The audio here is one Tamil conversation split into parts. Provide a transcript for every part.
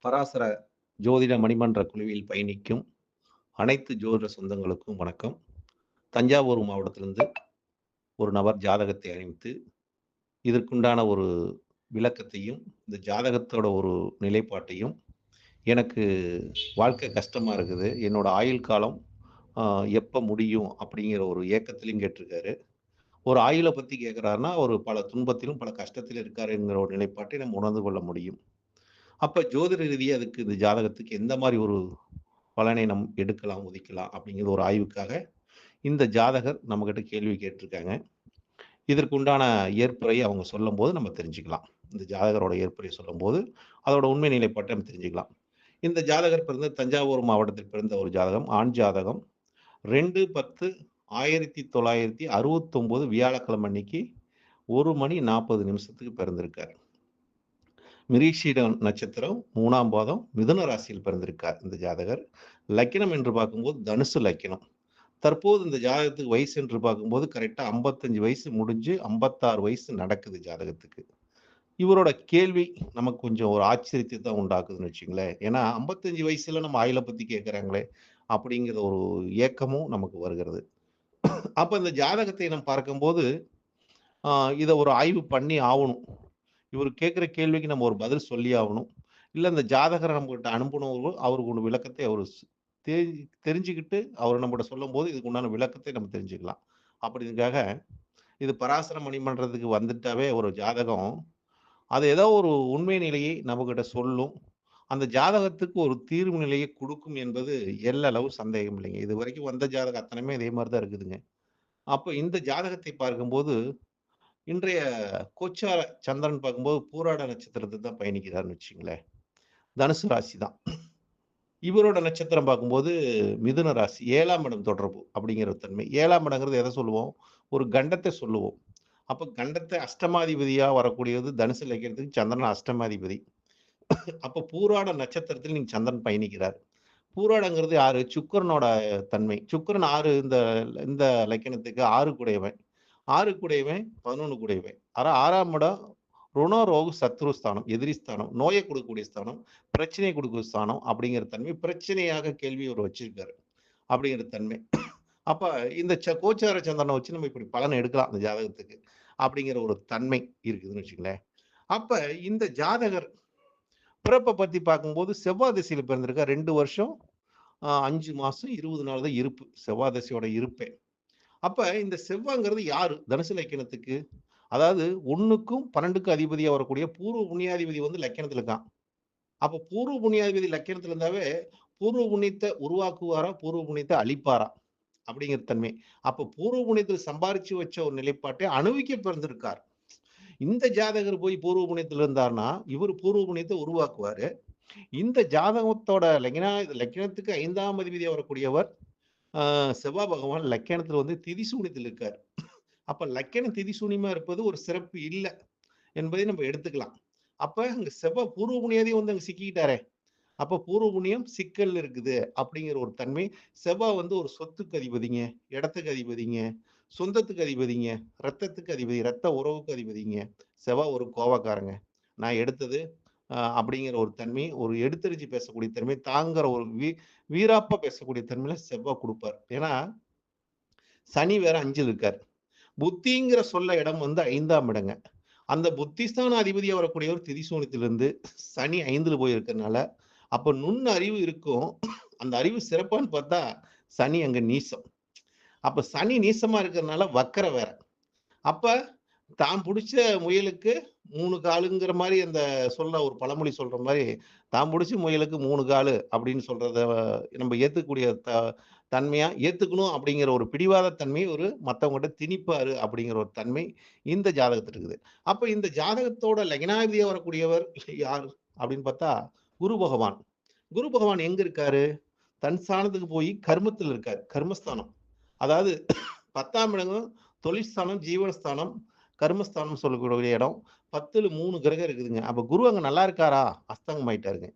பராசர ஜோதிட மணிமன்ற குழுவில் பயணிக்கும் அனைத்து ஜோதிட சொந்தங்களுக்கும் வணக்கம். தஞ்சாவூர் மாவட்டத்திலிருந்து ஒரு நபர் ஜாதகத்தை அணிவித்து, இதற்குண்டான ஒரு விளக்கத்தையும், இந்த ஜாதகத்தோட ஒரு நிலைப்பாட்டையும், எனக்கு வாழ்க்கை கஷ்டமா இருக்குது. என்னோட ஆயுள் காலம் அ எப்ப முடியும்? அப்படிங்கிற ஒரு ஏக்கத்திலயும் கேட்டிருக்காரு. ஒரு ஆயுள பத்தி கேட்கிறாருன்னா, ஒரு பல துன்பத்திலும், பல கஷ்டத்திலும் இருக்காருங்கிற ஒரு நிலைப்பாட்டை நம்ம உணர்ந்து கொள்ள முடியும். அப்ப ஜோதிட ரீதியா அதுக்கு இந்த ஜாதகத்துக்கு எந்த மாரி ஒரு பலனை நம் எடுக்கலாம், ஒதுக்கலாம் அப்படிங்கிற ஒரு ஆய்வுக்காக இந்த ஜாதகர் நம்மகிட்ட கேள்வி கேட்டிருக்காங்க. இதற்கு உண்டான ஏற்புரைய அவங்க சொல்லும்போது நம்ம தெரிஞ்சுக்கலாம். இந்த ஜாதகரோட ஏற்புரை சொல்லும்போது, அதோட உண்மை நிலைப்பாட்ட நம்ம தெரிஞ்சுக்கலாம். இந்த ஜாதகர் பிறந்தது தஞ்சாவூர் மாவட்டத்தில் பிறந்த ஒரு ஜாதகம். ஆண் ஜாதகம். 2/10/1969 வியாழக்கிழமை அன்னைக்கு 1 மணி 40 நிமிஷத்துக்கு பிறந்திருக்கார். மிருகசீரிடம் நட்சத்திரம் 3ஆம் பாதம் மிதுன ராசியில் பிறந்திருக்கார் இந்த ஜாதகர். லக்கினம் என்று பார்க்கும்போது தனுசு லக்கினம். தற்போது இந்த ஜாதகத்துக்கு வயசு என்று பார்க்கும்போது கரெக்ட்டா 55 வயசு முடிஞ்சு 56 வயசு நடக்குது ஜாதகத்துக்கு. இவரோட கேள்வி நமக்கு கொஞ்சம் ஒரு ஆச்சரியத்தை தான் உண்டாக்குதுன்னு வச்சுக்கங்களேன். ஏன்னா 55 வயசுல நம்ம ஆயுள பத்தி கேட்கறாங்களே! அப்படிங்கிற ஒரு ஏக்கமும் நமக்கு வருகிறது. அப்ப இந்த ஜாதகத்தை நாம் பார்க்கும்போது, ஆ இத ஒரு ஆய்வு பண்ணி ஆவணும். இவரு கேட்கிற கேள்விக்கு நம்ம ஒரு பதில் சொல்லியே ஆவணும். இல்ல இந்த ஜாதகர நம்மகிட்ட அனுப்புனவர்கள் அவருக்கு ஒரு விளக்கத்தை அவரு தெ தெரிஞ்சுக்கிட்டு அவரு நம்மட்ட சொல்லும்போது, இதுக்கு உண்டான விளக்கத்தை நம்ம தெரிஞ்சுக்கலாம். அப்படிங்கிறதுக்காக, இது பராசர மணிமன்றத்துக்கு வந்துட்டாவே ஒரு ஜாதகம், அது ஏதோ ஒரு உண்மை நிலையை நம்மகிட்ட சொல்லும். அந்த ஜாதகத்துக்கு ஒரு தீர்வு நிலையை குடுக்கும் என்பது எள்ளளவு சந்தேகம் இல்லைங்க. இதுவரைக்கும் வந்த ஜாதகம் அத்தனையுமே இதே மாரி தான் இருக்குதுங்க. அப்ப இந்த ஜாதகத்தை பார்க்கும்போது, இன்றைய கோச்சார சந்திரன் பார்க்கும்போது பூராட நட்சத்திரத்த தான் பயணிக்கிறார்ன்னு வச்சுக்கங்களேன். தனுசு ராசி தான். இவரோட நட்சத்திரம் பார்க்கும்போது மிதுன ராசி 7ஆம் இடம் தொடர்பு அப்படிங்கிற தன்மை. 7ஆம் இடங்கிறது எத சொல்லுவோம்? ஒரு கண்டத்த சொல்லுவோம். அப்ப கண்டத்த அஷ்டமாதிபதியா வரக்கூடியது தனுசு லக்கினத்துக்கு சந்திரன் அஷ்டமாதிபதி. அப்ப பூராட நட்சத்திரத்தில் நீங்க சந்திரன் பயணிக்கிறார். பூராடங்கிறது யாரு? சுக்கிரனோட தன்மை. சுக்கிரன் 6 இந்த லக்கினத்துக்கு 6 கூடையவன். 6 கூடையவன் 11 கூடையவன். 6ஆம் இடம் ருண, ரோகு, சத்ரு ஸ்தானம். எதிரி ஸ்தானம். நோய குடுக்கக்கூடிய ஸ்தானம். பிரச்சனைய குடுக்குற ஸ்தானம் அப்படிங்கிற தன்மை. பிரச்சனையாக கேள்வி அவரு வச்சிருக்காரு. அப்படிங்கிற தன்மை. அப்ப இந்த கோச்சார சந்திரன வச்சு நம்ம இப்படி பலன் எடுக்கலாம் அந்த ஜாதகத்துக்கு. அப்படிங்கிற ஒரு தன்மை இருக்குதுன்னு வச்சுக்கங்களேன். அப்ப இந்த ஜாதகர் பிறப்ப பத்தி பார்க்கும்போது செவ்வாய் திசையில பிறந்திருக்கார். 2 வருஷம் 5 மாசம் 20 நாள் தான் இருப்பு. செவ்வாய் தசையோட இருப்பே. அப்ப இந்த செவ்வாய்ங்கிறது யாரு? தனுசு லக்கினத்துக்கு. அதாவது 1க்கும் 12க்கும் அதிபதியா வரக்கூடிய பூர்வ புண்ணியாதிபதி வந்து லக்கினத்துல இருக்கான். அப்ப பூர்வ புண்ணியாதிபதி லக்கினத்துல இருந்தாவே, பூர்வ புண்ணியத்த உருவாக்குவாரா? பூர்வ புண்ணியத்த அழிப்பாரா? அப்படிங்கிற தன்மை. அப்ப பூர்வ புண்ணியத்துல சம்பாரிச்சு வச்ச ஒரு நிலைப்பாட்டை அனுபவிக்க பிறந்திருக்கார். இந்த ஜாதகர் போய் பூர்வ புண்ணியத்துல இருந்தார்ன்னா, இவரு பூர்வ புண்ணியத்த உருவாக்குவாரு. இந்த ஜாதகத்தோட லக்கினத்துக்கு 5ஆம் அதிபதியா வரக்கூடியவர், ஆ செவ்வாய் பகவான் லக்கினத்துல வந்து திதிசூனியத்துல இருக்கார். அப்ப லக்கினம் திதிசூனியமா இருப்பது ஒரு சிறப்பு இல்ல என்பதை நம்ம எடுத்துக்கலாம். அப்ப அங்க செவ்வாய் பூர்வ புண்ணியாதியும் வந்து அங்க சிக்கிக்கிட்டாரே! அப்ப பூர்வ புண்ணியம் சிக்கல்ல இருக்குது அப்படிங்கிற ஒரு தன்மை. செவ்வாய் வந்து ஒரு சொத்துக்கு அதிபதிங்க, இடத்துக்கு அதிபதிங்க, சொந்தத்துக்கு அதிபதிங்க, ரத்தத்துக்கு அதிபதி, ரத்த உறவுக்கு அதிபதிங்க. செவ்வாய் ஒரு கோவக்காரங்க. நான் எடுத்தது அப்படிங்கிற ஒரு தன்மை, ஒரு எடுத்தெறிஞ்சு பேசக்கூடிய தன்மை, தாங்குற ஒரு வீராப்பா பேசக்கூடிய தன்மையில செவ்வாய் குடுப்பார். ஏன்னா, சனி வேற 5ல இருக்கார். புத்திங்கிற சொல்ல இடம் வந்து 5ஆம் இடங்க. அந்த புத்திஸ்தான அதிபதியா வரக்கூடியவர் திரிசூனத்திலிருந்து சனி 5ல போய் இருக்கிறனால, அப்ப நுண் அறிவு இருக்கும். அந்த அறிவு சிறப்பான்னு பார்த்தா, சனி அங்க நீசம். அப்ப சனி நீசமா இருக்கிறனால வக்கரம் வேற. அப்ப தான் புடிச்ச முயலுக்கு 3 காலுங்கிற மாரி அந்த ஒரு பழமொழி சொல்ற மாரி, தான் புடிச்ச முயலுக்கு 3 காலு அப்படின்னு சொல்றத நம்ம ஏத்துக்கக்கூடிய தன்மையா ஏத்துக்கணும் அப்படிங்கிற ஒரு பிடிவாத தன்மை ஒரு மத்தவங்ககிட்ட திணிப்பாரு அப்படிங்கிற ஒரு தன்மை இந்த ஜாதகத்துல இருக்குது. அப்ப இந்த ஜாதகத்தோட லக்னாதிபதியா வரக்கூடியவர் யார் அப்படின்னு பார்த்தா, குரு பகவான். குரு பகவான் எங்க இருக்காரு? தன் ஸ்தானத்துக்கு போய் கர்மத்துல இருக்காரு. கர்மஸ்தானம். அதாவது 10ஆம் இடம் தொழில்ஸ்தானம், ஜீவனஸ்தானம், கர்மஸ்தானம் சொல்லக்கூடிய இடம். 10ல 3 கிரகம் இருக்குதுங்க. அப்ப குரு அங்க நல்லா இருக்காரா? அஸ்தங்கம் ஆயிட்டாருங்க.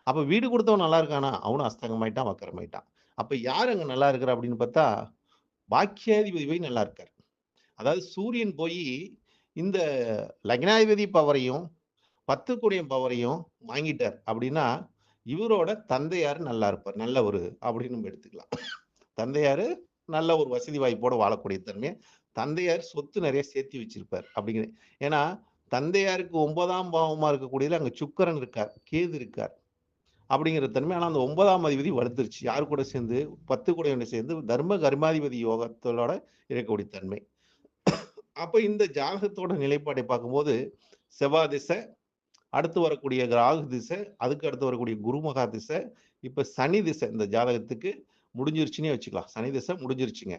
அப்ப வீடு குடுத்தவன் நல்லா இருக்கானா? அவனும் அஸ்தங்கம் ஆயிட்டான், வக்கரம் ஆயிட்டான். அப்ப யார் அங்க நல்லா இருக்கிறா அப்படின்னு பார்த்தா, பாக்கியாதிபதி போய் நல்லா இருக்காரு. அதாவது சூரியன் போயி இந்த லக்னாதிபதி பவரையும், 10 கூடிய பவரையும் வாங்கிட்டார். அப்படின்னா, இவரோட தந்தையார் நல்லா இருப்பார். நல்லவரு அப்படின்னு நம்ம எடுத்துக்கலாம். தந்தையாரு நல்ல ஒரு வசதி வாய்ப்போட வாழக்கூடிய தன்மை. தந்தையார் சொத்து நெறைய சேர்த்து வச்சிருப்பார் அப்படிங்கிற ஏன்னா, தந்தையாருக்கு 9ஆம் பாவமா இருக்கக்கூடியதுல அங்க சுக்கிரன் இருக்கார், கேது இருக்கார். அப்படிங்கிற தன்மை. ஆனா அந்த 9ஆம் அதிபதி வலுத்துருச்சு. யார் கூட சேர்ந்து 10 கூடையோட சேர்ந்து தர்ம கர்மாதிபதி யோகத்தோட இருக்கக்கூடிய தன்மை. அப்ப இந்த ஜாதகத்தோட நிலைப்பாட்டை பார்க்கும்போது, செவ்வாய் திசை, அடுத்து வரக்கூடிய ராகு திசை, அதுக்கு அடுத்து வரக்கூடிய குருமகா திசை, இப்ப சனி திசை இந்த ஜாதகத்துக்கு முடிஞ்சிருச்சுன்னே வச்சுக்கலாம். சனி திசை முடிஞ்சிருச்சுங்க.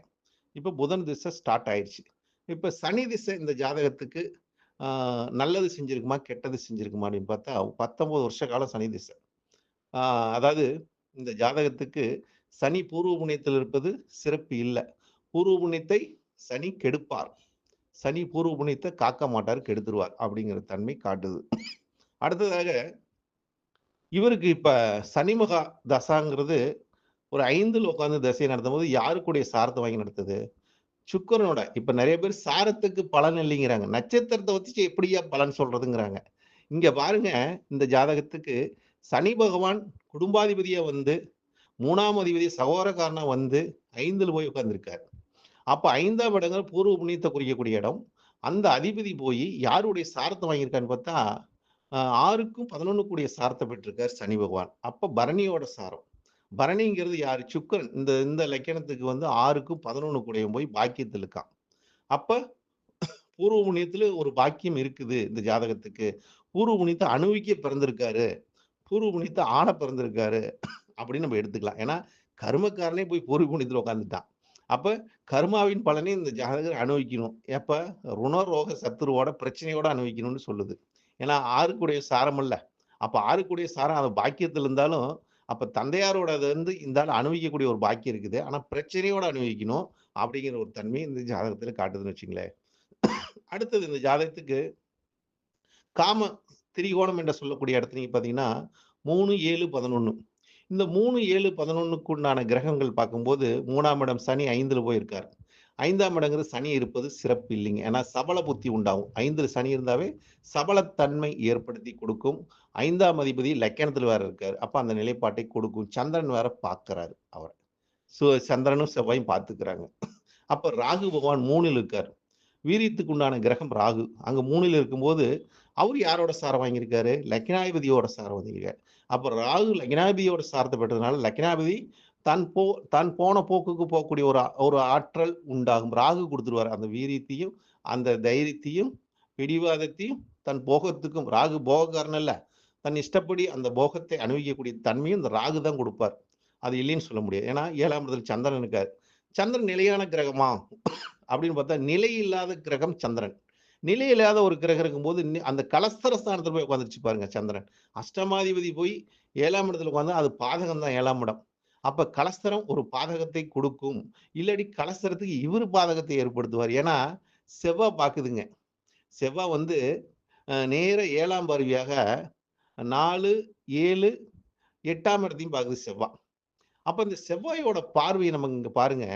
இப்ப புதன் திசை ஸ்டார்ட் ஆயிருச்சு. இப்ப சனி திசை இந்த ஜாதகத்துக்கு ஆ நல்லது செஞ்சிருக்குமா? கெட்டது செஞ்சிருக்குமா? அப்படின்னு பார்த்தா 19 வருஷ காலம் சனி திசை. ஆ அதாவது இந்த ஜாதகத்துக்கு சனி பூர்வ புண்ணியத்தில் இருப்பது சிறப்பு இல்ல. பூர்வ புண்ணியத்தை சனி கெடுப்பார். சனி பூர்வ புண்ணியத்தை காக்க மாட்டார், கெடுத்துருவார் அப்படிங்கிற தன்மை காட்டுது. அடுத்ததாக இவருக்கு இப்ப சனிமகா தசாங்கிறது ஒரு 5ல உட்கார்ந்து தசை நடத்தும்போது யாருக்குடைய சாரத்தை வாங்கி நடத்துது? சுக்கிரனோட. இப்ப நெறைய பேர் சாரத்துக்கு பலன் இல்லைங்கிறாங்க. நட்சத்திரத்த வச்சு எப்படிய்யா பலன் சொல்றதுங்கிறாங்க. இங்க பாருங்க, இந்த ஜாதகத்துக்கு சனி பகவான் குடும்பாதிபதியா வந்து 3ஆம் அதிபதி சகோதரக்காரனா வந்து 5ல போய் உட்கார்ந்திருக்காரு. அப்ப 5ஆம் இடங்கிற பூர்வ புண்ணியத்த குறிக்கக்கூடிய இடம். அந்த அதிபதி போயி யாருடைய சாரத்த வாங்கியிருக்கான்னு பார்த்தா, 6க்கும் 11 கூடிய சாரத்த பெற்றிருக்கார் சனி பகவான். அப்ப பரணியோட சாரம். பரணிங்கிறது யாரு? சுக்கிரன். இந்த இந்த லக்கணத்துக்கு வந்து 6க்கும் 11 கூடயும் போய் பாக்கியத்துல இருக்கான். அப்ப பூர்வ புண்ணியத்துல ஒரு பாக்கியம் இருக்குது இந்த ஜாதகத்துக்கு. பூர்வ புண்ணியத்த அனுபவிக்க பிறந்திருக்காரு. பூர்வ புண்ணியத்த ஆள பிறந்திருக்காரு. அப்படின்னு நம்ம எடுத்துக்கலாம். ஏன்னா, கர்மக்காரனே போய் பூர்வ புண்ணியத்துல உட்கார்ந்துட்டான். அப்ப கர்மாவின் பலனை இந்த ஜாதகர் அனுபவிக்கணும். எப்ப? ருணரோக சத்துருவோட பிரச்சனையோட அனுபவிக்கணும்னு சொல்லுது. ஏன்னா 6க்குடைய சாரம் அல்ல. அப்ப 6க்குடைய சாரம் அது பாக்கியத்துல இருந்தாலும், அப்ப தந்தையாரோட அது வந்து இந்த ஆள் அனுபவிக்கக்கூடிய ஒரு பாக்கியம் இருக்குது. ஆனா பிரச்சனையோட அனுபவிக்கணும். அப்படிங்கிற ஒரு தன்மை இந்த ஜாதகத்துல காட்டுதுன்னு வச்சுங்களேன். அடுத்தது இந்த ஜாதகத்துக்கு காம திரிகோணம் என்று சொல்லக்கூடிய இடத்துல நீங்க பார்த்தீங்கன்னா, 3, 7, 11 இந்த 3, 7, 11க்கு உண்டான கிரகங்கள் பார்க்கும்போது 3ஆம் இடம் சனி 5ல போய் இருக்கார். 5ஆம் இடங்கிறது சனி இருப்பது சிறப்பு இல்லைங்க. ஏன்னா சபல புத்தி உண்டாகும். 5ல சனி இருந்தாவே சபலத்தன்மை ஏற்படுத்தி கொடுக்கும். 5ஆம் அதிபதி லக்கணத்துல வேற இருக்காரு. அப்ப அந்த நிலைப்பாட்டை கொடுக்கும். சந்திரன் வேற பார்க்கிறாரு அவர. சந்திரனும் செவ்வாயும் பார்த்துக்கிறாங்க. அப்ப ராகு பகவான் 3ல் இருக்காரு. வீரியத்துக்கு உண்டான கிரகம் ராகு. அங்க 3ல் இருக்கும்போது, அவரு யாரோட சாரம் வாங்கியிருக்காரு? லக்னாதிபதியோட சாரம் வாங்கியிருக்காரு. அப்ப ராகு லக்னாதிபதியோட சாரத்த பெற்றதுனால, லக்னாதிபதி தான் போன போக்குக்கு போகக்கூடிய ஒரு ஆற்றல் உண்டாகும். ராகு குடுத்துருவாரு. அந்த வீரியத்தையும், அந்த தைரியத்தையும், பிடிவாதத்தையும் தன் போகத்துக்கும் ராகு போகக்காரன் அல்ல. தன் இஷ்டப்படி அந்த போகத்தை அனுபவிக்கக்கூடிய தன்மையும் இந்த ராகு தான் குடுப்பார். அது இல்லைன்னு சொல்ல முடியாது. ஏன்னா 7ஆம் இடத்துல சந்திரன் இருக்காரு. சந்திரன் நிலையான கிரகமா? அப்படின்னு பார்த்தா, நிலை இல்லாத கிரகம் சந்திரன். நிலை இல்லாத ஒரு கிரகம் இருக்கும்போது, அந்த கலஸ்தர ஸ்தானத்துல போய் உட்கார்ந்துருச்சு பாருங்க சந்திரன். அஷ்டமாதிபதி போய் 7ஆம் இடத்துல உட்கார்ந்தா, அது பாதகம் தான் 7ஆம் இடம். அப்ப கலஸ்தரம் ஒரு பாதகத்தை கொடுக்கும். இல்லாட்டி கலஸ்தரத்துக்கு இவரு பாதகத்தை ஏற்படுத்துவார். ஏன்னா, செவ்வா பாக்குதுங்க. செவ்வா வந்து நேரா 7ஆம் பார்வையாக 4, 7, 8ஆம் இடத்தையும் பாக்குது செவ்வா. அப்ப இந்த செவ்வாயோட பார்வைய நம்ம இங்க பாருங்க.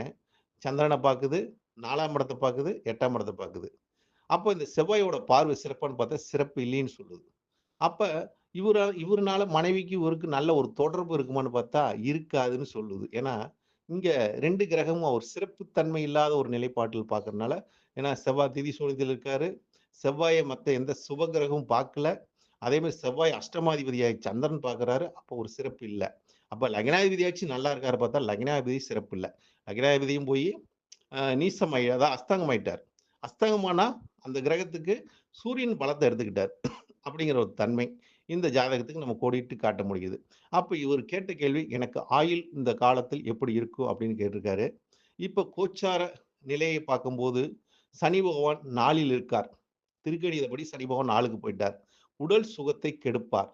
சந்திரன பாக்குது, 4ஆம் இடத்த பாக்குது, 8ஆம் இடத்த பாக்குது. அப்ப இந்த செவ்வாயோட பார்வை சிறப்பான்னு பார்த்தா, சிறப்பு இல்லைன்னு சொல்லுது. அப்ப இவருனால மனைவிக்கு இவருக்கு நல்ல ஒரு தொடர்பு இருக்குமான்னு பார்த்தா, இருக்காதுன்னு சொல்லுது. ஏன்னா, இங்க 2 கிரகமும் ஒரு சிறப்புத்தன்மை இல்லாத ஒரு நிலைப்பாட்டில் பார்க்கறனால, ஏன்னா செவ்வாய் திதி சூனியத்தில் இருக்காரு. செவ்வாய மத்த எந்த சுப கிரகமும் பார்க்கல. அதே மாரி செவ்வாய் அஷ்டமாதிபதியாகி சந்திரன் பார்க்குறாரு. அப்போ ஒரு சிறப்பு இல்ல. அப்ப லக்னாதிபதியாச்சும் நல்லா இருக்காரு பார்த்தா, லக்னாதிபதி சிறப்பு இல்ல. லக்னாதிபதியும் போயி நீசமாயி அதான் அஸ்தங்கமாயிட்டார். அஸ்தங்கமானா அந்த கிரகத்துக்கு சூரியன் பலத்த எடுத்துக்கிட்டார். அப்படிங்கிற ஒரு தன்மை. இந்த ஜாதகத்துக்கு நம்ம கோடிட்டு காட்ட முடியுது. அப்ப இவர் கேட்ட கேள்வி, "எனக்கு ஆயுள் இந்த காலத்தில் எப்படி இருக்கும்?" அப்படின்னு கேட்டிருக்காரு. இப்ப கோச்சார நிலையை பார்க்கும்போது, சனி பகவான் 4ல் இருக்கார். திருக்கணிதப்படி சனி பகவான் 4க்கு போயிட்டார். உடல் சுகத்தை கெடுப்பார்.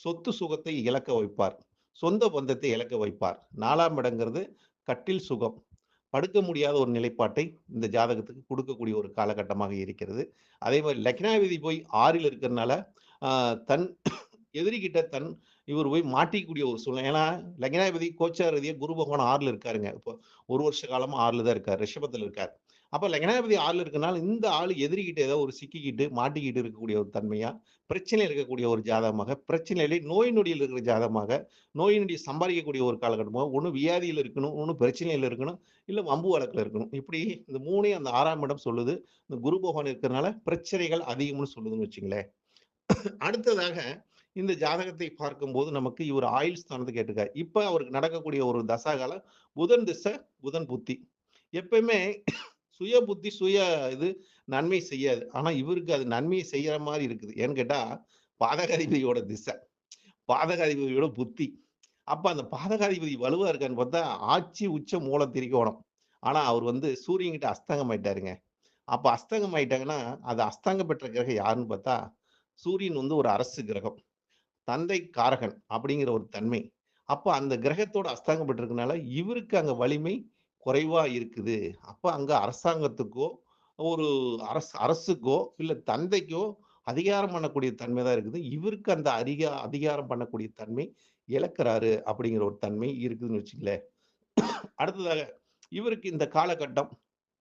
சொத்து சுகத்தை இழக்க வைப்பார். சொந்த பந்தத்தை இழக்க வைப்பார். 4ஆம் இடங்கிறது கட்டில் சுகம். படுக்க முடியாத ஒரு நிலைப்பாட்டை இந்த ஜாதகத்துக்கு கொடுக்கக்கூடிய ஒரு காலகட்டமாக இருக்கிறது. அதே மாரி லக்னாதிபதி போய் 6ல் இருக்கிறனால, அ தன் எதிரிகிட்ட இவர் போய் மாட்டிக்கக்கூடிய ஒரு சூழ்நிலை. ஏன்னா, லக்னாதிபதி கோச்சார ரீதியா குரு பகவான் 6ல இருக்காருங்க. இப்போ 1 வருஷ காலமா 6ல தான் இருக்காரு. ரிஷபத்துல இருக்கார். அப்ப லக்னாதிபதி 6ல இருக்கனால, இந்த ஆளு எதிரிகிட்ட ஏதோ ஒரு சிக்கிக்கிட்டு, மாட்டிக்கிட்டு இருக்கக்கூடிய ஒரு தன்மையா, பிரச்சனையில இருக்கக்கூடிய ஒரு ஜாதகமாக, பிரச்சனையிலே நோய் நொடியில் இருக்கிற ஜாதகமாக, நோய் நொடிய சம்பாதிக்கக்கூடிய ஒரு காலகட்டமா, ஒண்ணு வியாதியில இருக்கணும், ஒண்ணு பிரச்சனையில இருக்கணும், இல்ல வம்பு வழக்குல இருக்கணும். இப்படி இந்த 3யும் அந்த 6ஆம் இடம் சொல்லுது. இந்த குரு பகவான் இருக்கிறனால பிரச்சனைகள் அதிகம்னு சொல்லுதுன்னு வச்சுங்களேன். அடுத்ததாக இந்த ஜாதகத்தை பார்க்கும்போது நமக்கு இவர் ஆயுள் ஸ்தானத்த கேட்டிருக்காரு. இப்ப அவருக்கு நடக்கக்கூடிய ஒரு தசாகாலம் புதன் திசை, புதன் புத்தி. எப்பயுமே சுய புத்தி, சுய இது நன்மை செய்யாது. ஆனா இவருக்கு அது நன்மையை செய்யற மாரி இருக்குது. ஏன்னு கேட்டா, பாதகாதிபதியோட திசை, பாதகாதிபதியோட புத்தி. அப்ப அந்த பாதகாதிபதி வலுவா இருக்கான்னு பார்த்தா, ஆட்சி உச்ச மூல திரிகோணம். ஆனா அவர் வந்து சூரியன் கிட்ட அஸ்தங்கம் ஆயிட்டாருங்க. அப்ப அஸ்தங்கம் ஆயிட்டாங்கன்னா, அது அஸ்தங்கம் பெற்ற கிரகம் யாருன்னு பார்த்தா, சூரியன் வந்து ஒரு அரசு கிரகம். தந்தை காரகன் அப்படிங்கிற ஒரு தன்மை. அப்ப அந்த கிரகத்தோட அஸ்தங்கம் பெற்றிருக்கனால, இவருக்கு அங்க வலிமை குறைவா இருக்குது. அப்ப அங்க அரசாங்கத்துக்கோ, ஒரு அரசுக்கோ, இல்ல தந்தைக்கோ அதிகாரம் பண்ணக்கூடிய தன்மை தான் இருக்குது. இவருக்கு அந்த அதிகாரம் பண்ணக்கூடிய தன்மை இழக்கிறாரு அப்படிங்கிற ஒரு தன்மை இருக்குதுன்னு வச்சுக்கங்களேன். அடுத்ததாக இவருக்கு இந்த காலகட்டம்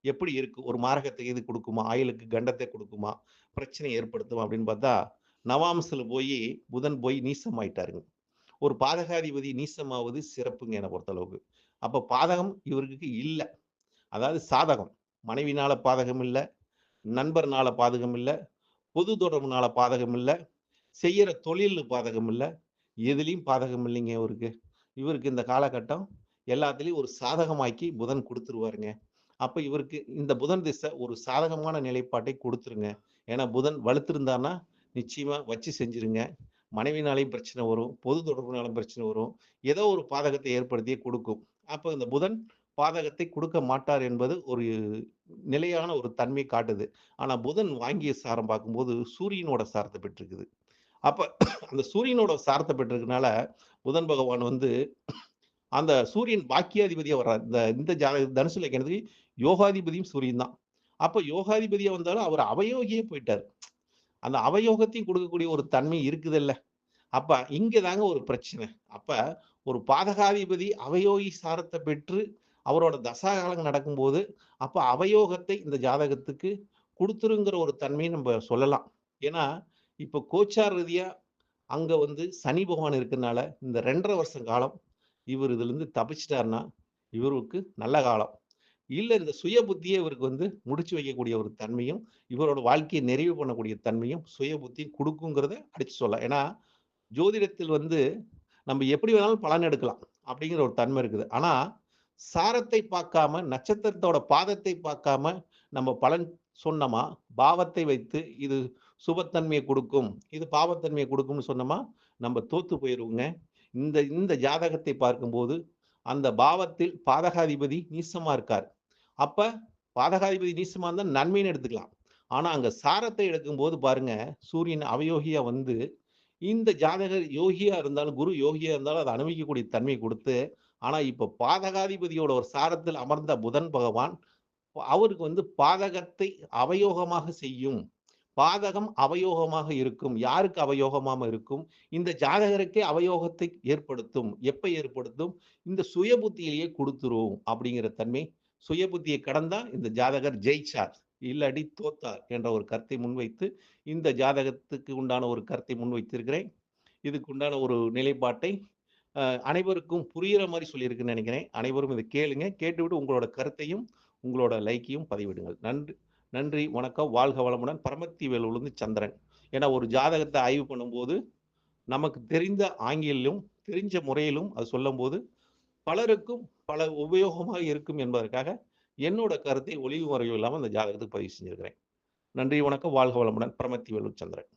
எப்படி இருக்கு? ஒரு மாரகத்தை இது குடுக்குமா? ஆயுளுக்கு கண்டத்தை குடுக்குமா? பிரச்சனை ஏற்படுத்துமா? அப்படின்னு பார்த்தா, நவாம்ஸ்ல புதன் போய் நீசமாயிட்டாருங்க. ஒரு பாதகாதிபதி நீசமாவது சிறப்புங்க என்ன பொறுத்தளவுக்கு. அப்ப பாதகம் இவருக்கு இல்ல. அதாவது சாதகம். மனைவினால பாதகம் இல்ல, நண்பர்னால பாதகம் இல்ல, பொது தொடர்புனால பாதகம் இல்ல, செய்யற தொழில்ல பாதகம் இல்ல. எதுலயும் பாதகம் இல்லைங்க இவருக்கு. இவருக்கு இந்த காலகட்டம் எல்லாத்துலயும் ஒரு சாதகமாக்கி புதன் குடுத்துருவாருங்க. அப்ப இவருக்கு இந்த புதன் திசை ஒரு சாதகமான நிலைப்பாட்டை குடுத்துருங்க. ஏன்னா புதன் வலுத்திருந்தார்ன்னா, நிச்சயமா வச்சு செஞ்சுருங்க. மனைவினாலயும் பிரச்சனை வரும். பொது தொடர்புனாலும் பிரச்சனை வரும். ஏதோ ஒரு பாதகத்தை ஏற்படுத்தியே குடுக்கும். அப்ப இந்த புதன் பாதகத்தை குடுக்க மாட்டார் என்பது ஒரு நிலையான ஒரு தன்மை காட்டுது. ஆனா புதன் வாங்கிய சாரம் பார்க்கும்போது சூரியனோட சாரத்த பெற்றிருக்குது. அப்ப அந்த சூரியனோட சாரத்த பெற்றிருக்கனால, புதன் பகவான் வந்து அந்த சூரியன் பாக்கியாதிபதியா வர்றார். இந்த தனுசு லக்னத்துக்கு யோகாதிபதியும் சூரியன் தான். அப்ப யோகாதிபதியா வந்தாலும் அவர் அவயோகியே போயிட்டாரு. அந்த அவயோகத்தையும் குடுக்கக்கூடிய ஒரு தன்மை இருக்குதுல்ல. அப்ப இங்க தாங்க ஒரு பிரச்சனை. அப்ப ஒரு பாதகாதிபதி அவயோகி சாரத்த பெற்று அவரோட தசாகாலம் நடக்கும்போது, அப்ப அவயோகத்தை இந்த ஜாதகத்துக்கு குடுத்துருங்கிற ஒரு தன்மைய நம்ப சொல்லலாம். ஏன்னா, இப்ப கோச்சார் ரீதியா அங்க வந்து சனி பகவான் இருக்கனால, இந்த 2 1/2 வருஷ காலம் இவரு இதுலருந்து தப்பிச்சுட்டாருன்னா, இவருக்கு நல்ல காலம். இல்ல இந்த சுய புத்தியே இவருக்கு வந்து முடிச்சு வைக்கக்கூடிய ஒரு தன்மையும், இவரோட வாழ்க்கைய நிறைவு பண்ணக்கூடிய தன்மையும், சுய புத்தி குடுக்குங்கிறத அடிச்சு சொல்லலாம். ஏன்னா, ஜோதிடத்தில் வந்து நம்ம எப்படி வேணாலும் பலன் எடுக்கலாம். அப்படிங்கிற ஒரு தன்மை இருக்குது. ஆனா, சாரத்தை பார்க்காம, நட்சத்திரத்தோட பாதத்தை பார்க்காம, நம்ம பலன் சொன்னோமா, பாவத்தை வைத்து இது சுபத்தன்மைய குடுக்கும், இது பாவத்தன்மைய குடுக்கும்னு சொன்னோமா, நம்ம தோத்து போயிருவோங்க. இந்த இந்த ஜாதகத்தை பார்க்கும்போது, அந்த பாவத்தில் பாதகாதிபதி நீசமா இருக்கார். அப்ப பாதகாதிபதி நீசமா இருந்தா நன்மைன்னு எடுத்துக்கலாம். ஆனா, அங்க சாரத்தை எடுக்கும்போது பாருங்க, சூரியன் அவயோகியா வந்து இந்த ஜாதகர் யோகியா இருந்தாலும், குரு யோகியா இருந்தாலும் அத அனுபவிக்கக்கூடிய தன்மைய குடுத்து, ஆனா இப்ப பாதகாதிபதியோட ஒரு சாரத்தில் அமர்ந்த புதன் பகவான், அவருக்கு வந்து பாதகத்தை அவயோகமாக செய்யும். பாதகம் அவயோகமாக இருக்கும். யாருக்கு அவயோகமாம இருக்கும்? இந்த ஜாதகருக்கே அவயோகத்தை ஏற்படுத்தும். எப்ப ஏற்படுத்தும்? இந்த சுய புத்தியிலேயே குடுத்துரும் அப்படிங்கிற தன்மை. சுய புத்திய கடந்தா இந்த ஜாதகர் ஜெயிச்சார். இல்லாட்டி தோத்தார் என்ற ஒரு கருத்தை முன்வைத்து, இந்த ஜாதகத்துக்கு உண்டான ஒரு கருத்தை முன்வைத்திருக்கிறேன். இதுக்கு உண்டான ஒரு நிலைப்பாட்டை அனைவருக்கும் புரியிற மாரி சொல்லியிருக்குன்னு நெனைக்கிறேன். அனைவரும் இத கேளுங்க. கேட்டுவிட்டு உங்களோட கருத்தையும், உங்களோட லைக்கையும் பதிவிடுங்கள். நன்றி நன்றி, வணக்கம். வாழ்க வளமுடன். பரமத்தி வேலூர்லருந்து சந்திரன். ஏன்னா ஒரு ஜாதகத்த ஆய்வு பண்ணும்போது, நமக்கு தெரிந்த ஆங்கிலிலும், தெரிஞ்ச முறையிலும் அது சொல்லும்போது, பலருக்கும் பல உபயோகமாக இருக்கும் என்பதற்காக, என்னோட கருத்தை ஒளிவு மறைவு இல்லாம அந்த ஜாதகத்துக்கு பதிவு செஞ்சிருக்கிறேன். நன்றி, வணக்கம். வாழ்க வளமுடன். பரமத்தி வேலூர் சந்திரன்.